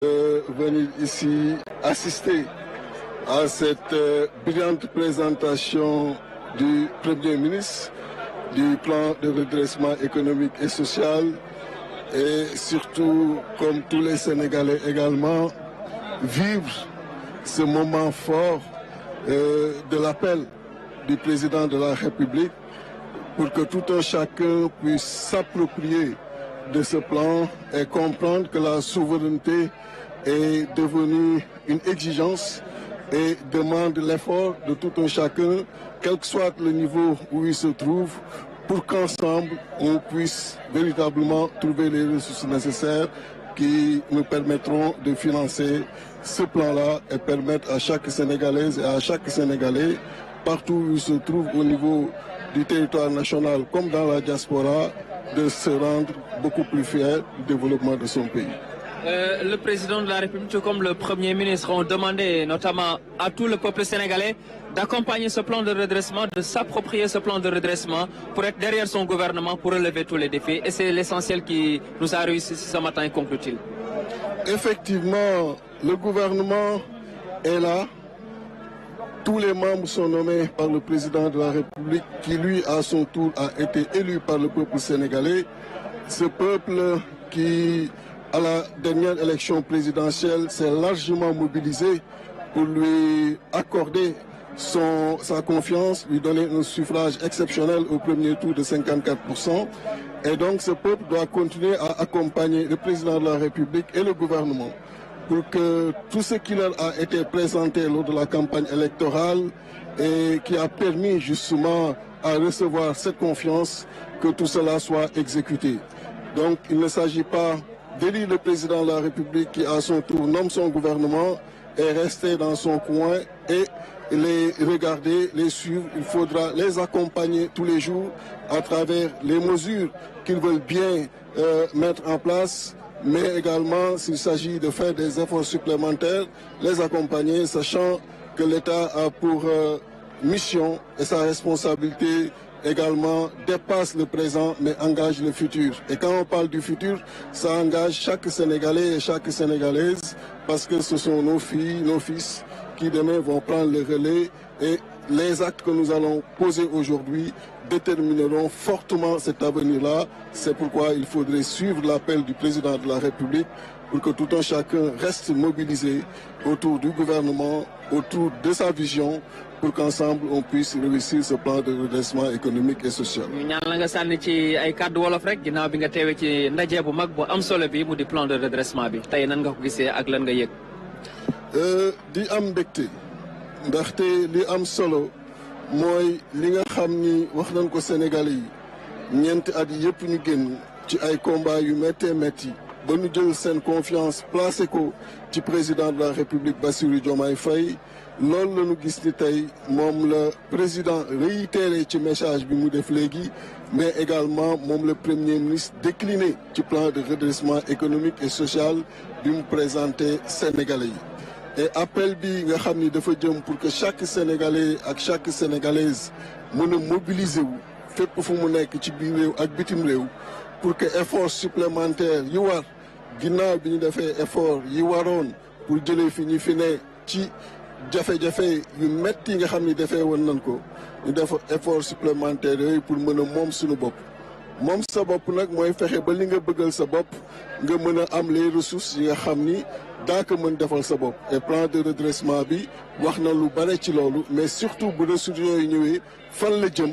de venir ici assister à cette brillante présentation du Premier ministre du plan de redressement économique et social et surtout, comme tous les Sénégalais également, vivre ce moment fort de l'appel du président de la République pour que tout un chacun puisse s'approprier de ce plan et comprendre que la souveraineté est devenue une exigence et demande l'effort de tout un chacun, quel que soit le niveau où il se trouve, pour qu'ensemble on puisse véritablement trouver les ressources nécessaires qui nous permettront de financer ce plan-là et permettre à chaque Sénégalaise et à chaque Sénégalais, partout où il se trouve au niveau du territoire national comme dans la diaspora, de se rendre beaucoup plus fier du développement de son pays. Le président de la République comme le Premier ministre ont demandé notamment à tout le peuple sénégalais d'accompagner ce plan de redressement, de s'approprier ce plan de redressement pour être derrière son gouvernement, pour relever tous les défis. Et c'est l'essentiel qui nous a réussi ce matin, conclut-il. Effectivement, le gouvernement est là. Tous les membres sont nommés par le président de la République qui, lui, à son tour, a été élu par le peuple sénégalais. Ce peuple qui, à la dernière élection présidentielle, s'est largement mobilisé pour lui accorder sa confiance, lui donner un suffrage exceptionnel au premier tour de 54%. Et donc ce peuple doit continuer à accompagner le président de la République et le gouvernement pour que tout ce qui leur a été présenté lors de la campagne électorale et qui a permis justement à recevoir cette confiance, que tout cela soit exécuté. Donc il ne s'agit pas d'élire le président de la République qui à son tour nomme son gouvernement et rester dans son coin et les regarder, les suivre. Il faudra les accompagner tous les jours à travers les mesures qu'ils veulent bien mettre en place, mais également s'il s'agit de faire des efforts supplémentaires, les accompagner, sachant que l'État a pour mission et sa responsabilité également dépasse le présent mais engage le futur. Et quand on parle du futur, ça engage chaque Sénégalais et chaque Sénégalaise parce que ce sont nos filles, nos fils qui demain vont prendre le relais et les actes que nous allons poser aujourd'hui détermineront fortement cet avenir-là. C'est pourquoi il faudrait suivre l'appel du président de la République pour que tout un chacun reste mobilisé autour du gouvernement, autour de sa vision, pour qu'ensemble on puisse réussir ce plan de redressement économique et social. ñaan la nga sànni ci ay kàddu wolof rek ginnaaw bi nga teewee ci ndaje bu mag bu am solo bi mu di plan de redressement bi tey nan nga ko gisee ak lan nga yëg. di am mbégte ndaxte li am solo mooy li nga xam ni wax nañ ko Sénégalais yi ñeenti at yëpp ñu génn ci ay combat yu méttee métti ba ñu jël seen confiance placé ko ci président de la République Bassirou Diomaye Faye. loolu la ñu gis ni tey moom la président réitéré ci message bi mu def léegi mais également moom le premier ministre décliné ci plan de redressement économique et social bi mu présenté Sénégalais yi. et appel bi nga xam ni dafa jëm pour que chaque Sénégalais ak chaque Sénégalaise mën a mobiliser wu fépp fu mu nekk ci biir réew ak bitim réew pour que effort supplémentaire yi war ginnaaw bi ñu defee effort yi waroon pour jëlee fi ñi fi ne ci jafe-jafe yu métti yi nga xam ni defee woon nañ ko ñu def effort supplémentaire yooyu pour mën a moom suñu bopp. moom sa bopp nag mooy fexe ba li nga bëggal sa bopp nga mën a am les ressources yi nga xam ni daa ko mën defal sa bopp. et plan de redressement bi wax na lu bare ci loolu mais surtout bu ressources yooyu ñëwee fan la jëm.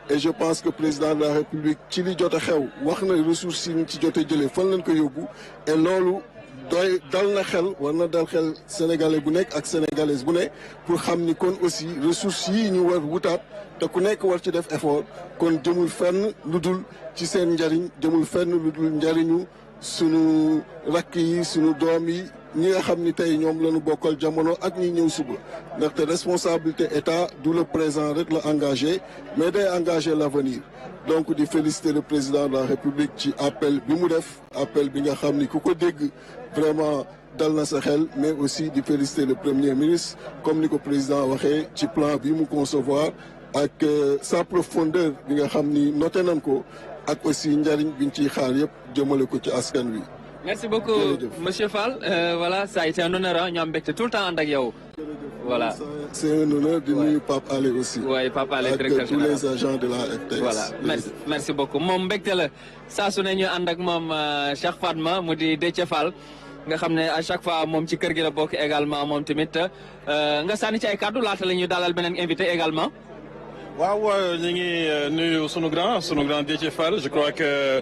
et je pense que président de la République ci li jot a xew wax na ressources yi ñu ci jot a jëlee fan lañ ko yóbbu et loolu. doy dal na xel war na dal xel sénégalais bu nekk ak sénégalaise bu ne pour xam ni kon aussi ressources yi ñu war wutaat te ku nekk war ci def effort kon jëmul fenn lu dul ci seen njariñ jëmul fenn lu dul njariñu sunu rakk yi sunu doom yi ñi nga xam ni tey ñoom la ñu bokkal jamono ak ñi ñëw suba ndaxte responsabilité état du le présent rek la engagé mais day engagé l'avenir. donc di féliciter le président de la République ci appel bi mu def appel bi nga xam ni ku ko dégg vraiment dal na sa xel mais aussi di féliciter le premier ministre comme ni ko président waxee ci plan bi mu concevoir ak sa profondeur bi nga xam ni noté nañ ko ak aussi njariñ biñ ciy xaar yëpp jëmale ko ci askan wi. Merci beaucoup, Monsieur Fall. Voilà, ça a été un honneur. Nous avons tout le temps avec vous. Voilà. C'est un honneur de nous, Pape Alé aussi. Oui, Pape Alé, directeur tous les agents de la RTS. Voilà, merci beaucoup. Mon mbégte ça su ne ñu ànd ak moom Cheikh Fatma mu di Déthié Fall nga xam ne à chaque fois moom ci kër gi la bokk également moom tamit nga sànni ci ay kàddu laata la ñuy dalal beneen invité également. waaw ñu ngi nuyu sunu grand Déthié Fall. Je crois que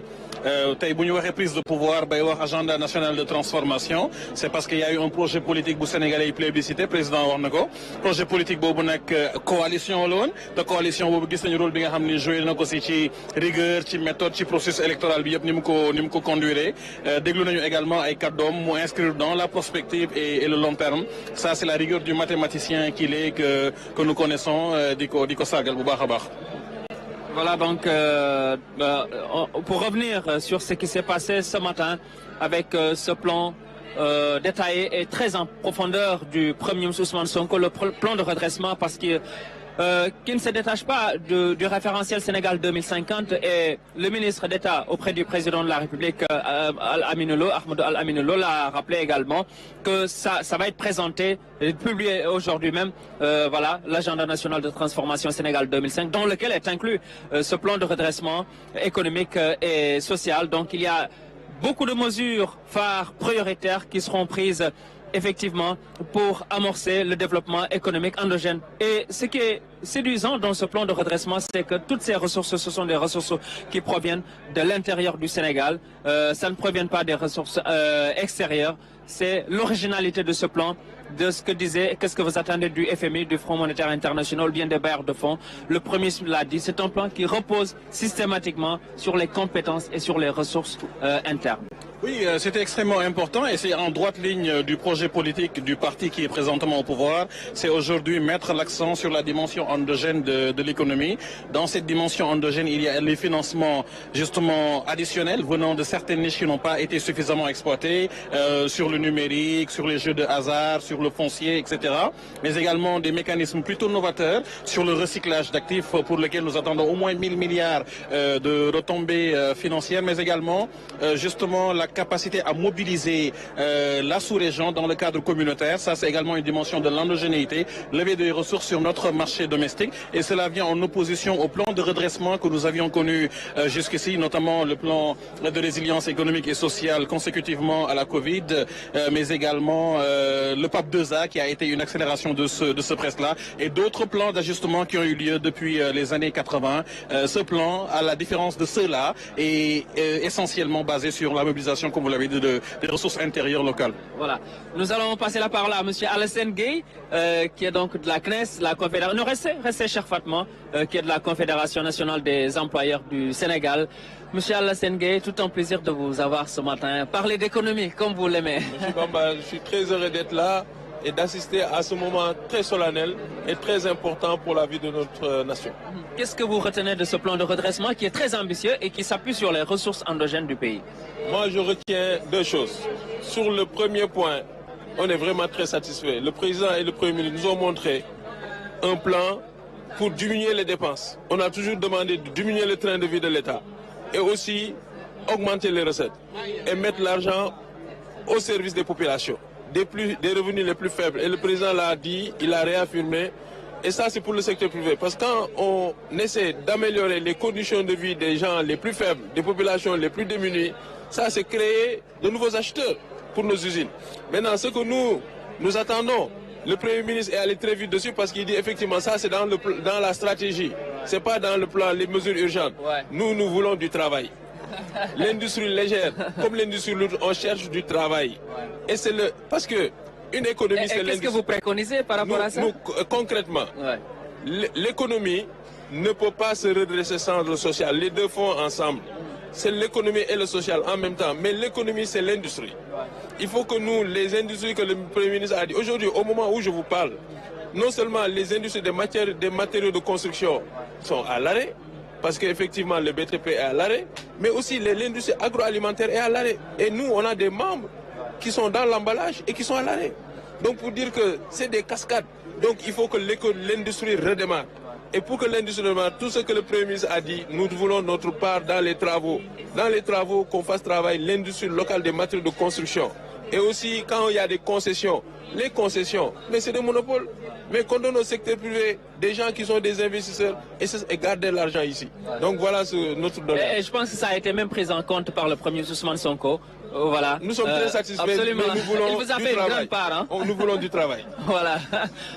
tey bu ñu waxee prise de pouvoir bay wax agenda national de transformation c'est parce qu'il y a eu un projet politique bu sénégalais yi plébiscité président wax na ko projet politique boobu nag coalition la woon te coalition boobu gis nañu rôle bi nga xam ni joué na ko si ci rigueur ci méthode ci processus électoral bi yëpp ni mu ko conduire déglu nañu également ay kàddoom mu inscrire dans la prospective et le long terme ça c'est la rigueur du mathématicien qu'il est que nous connaissons di ko sargal bu baax a baax. Voilà donc pour revenir sur ce qui s'est passé ce matin avec ce plan détaillé et très en profondeur du Premier ministre Ousmane Sonko, le plan de redressement parce que qui ne se détache pas du référentiel Sénégal 2050 et le ministre d'État auprès du président de la République Ahmadou Al-Amine Lo l'a rappelé également que ça va être présenté et publié aujourd'hui même voilà l'agenda national de transformation Sénégal 2005 dans lequel est inclus ce plan de redressement économique et social. Donc il y a beaucoup de mesures phares prioritaires qui seront prises effectivement pour amorcer le développement économique endogène. Et ce qui est séduisant dans ce plan de redressement, c'est que toutes ces ressources, ce sont des ressources qui proviennent de l'intérieur du Sénégal. Ça ne provient pas des ressources extérieures. C'est l'originalité de ce plan, de ce que disait, qu'est-ce que vous attendez du FMI, du Fonds monétaire international, ou bien des bailleurs de fonds. Le Premier ministre l'a dit, c'est un plan qui repose systématiquement sur les compétences et sur les ressources internes. Oui, c'était extrêmement important et c'est en droite ligne du projet politique du parti qui est présentement au pouvoir. C'est aujourd'hui mettre l'accent sur la dimension endogène de l'économie. Dans cette dimension endogène, il y a les financements justement additionnels venant de certaines niches qui n'ont pas été suffisamment exploitées, sur le numérique, sur les jeux de hasard, sur le foncier, etc. Mais également des mécanismes plutôt novateurs sur le recyclage d'actifs pour lesquels nous attendons au moins 1000 milliards de retombées financières, mais également justement la capacité à mobiliser la sous-région dans le cadre communautaire. Ça, c'est également une dimension de l'endogénéité, lever des ressources sur notre marché domestique. Et cela vient en opposition au plan de redressement que nous avions connu jusqu'ici, notamment le plan de résilience économique et sociale consécutivement à la Covid, mais également le PAP 2A qui a été une accélération de ce presse-là et d'autres plans d'ajustement qui ont eu lieu depuis les années 80. Ce plan, à la différence de ceux-là, est essentiellement basé sur la mobilisation, comme vous l'avez dit, des ressources intérieures locales. Voilà. Nous allons passer la parole à M. Alassane Gueye, qui est donc de la CNES, la Confédération. Non, restez cher Fatma, qui est de la Confédération nationale des employeurs du Sénégal. Monsieur Alassane Gueye, tout un plaisir de vous avoir ce matin. Parlez d'économie, comme vous l'aimez. Monsieur Bamba, je suis très heureux d'être là et d'assister à ce moment très solennel et très important pour la vie de notre nation. Qu'est-ce que vous retenez de ce plan de redressement qui est très ambitieux et qui s'appuie sur les ressources endogènes du pays? Moi, je retiens deux choses. Sur le premier point, on est vraiment très satisfait. Le président et le Premier ministre nous ont montré un plan pour diminuer les dépenses. On a toujours demandé de diminuer le train de vie de l'État et aussi augmenter les recettes et mettre l'argent au service des populations, des revenus les plus faibles. Et le président l'a dit, il a réaffirmé. Et ça, c'est pour le secteur privé. Parce que quand on essaie d'améliorer les conditions de vie des gens les plus faibles, des populations les plus démunies, ça, c'est créer de nouveaux acheteurs pour nos usines. Maintenant, ce que nous attendons, le Premier ministre est allé très vite dessus parce qu'il dit effectivement ça, c'est dans la stratégie. C'est pas dans le plan, les mesures urgentes. Ouais. Nous voulons du travail. L'industrie légère, comme l'industrie lourde, on cherche du travail. Ouais. Et c'est parce que une économie, c'est l'industrie. Qu'est-ce que vous préconisez par rapport à ça? Concrètement, l'économie ne peut pas se redresser sans le social. Les deux font ensemble. C'est l'économie et le social en même temps. Mais l'économie, c'est l'industrie. Il faut que nous, les industries que le Premier ministre a dit, aujourd'hui, au moment où je vous parle, non seulement les industries des matériaux de construction sont à l'arrêt, parce qu'effectivement le BTP est à l'arrêt, mais aussi l'industrie agroalimentaire est à l'arrêt. Et nous, on a des membres qui sont dans l'emballage et qui sont à l'arrêt. Donc pour dire que c'est des cascades. Donc il faut que l'industrie redémarre. Et pour que l'industrie démarre, tout ce que le Premier ministre a dit, nous voulons notre part dans les travaux. Dans les travaux, qu'on fasse travailler l'industrie locale des matériaux de construction. Et aussi, quand il y a des concessions, les concessions, mais c'est des monopoles. Mais qu'on donne au secteur privé des gens qui sont des investisseurs et garder l'argent ici. Donc voilà notre doléance. Et je pense que ça a été même pris en compte par le Premier ministre Ousmane Sonko. Voilà. Nous sommes très satisfaits, absolument. mais nous voulons Il vous a du fait une travail. grande part. Hein? Nous voulons du travail. Voilà.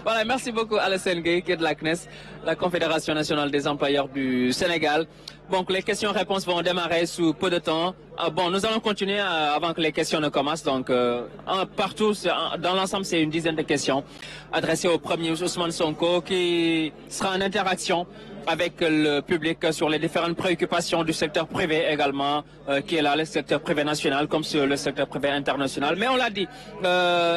Voilà, merci beaucoup Alassane Gueye, qui est de la CNES, la Confédération nationale des employeurs du Sénégal. Donc les questions-réponses vont démarrer sous peu de temps. Bon, nous allons continuer avant que les questions ne commencent. Donc partout, dans l'ensemble, c'est une dizaine de questions adressées au Premier ministre Ousmane Sonko, qui sera en interaction avec le public sur les différentes préoccupations du secteur privé également, qui est là, le secteur privé national comme sur le secteur privé international. Mais on l'a dit,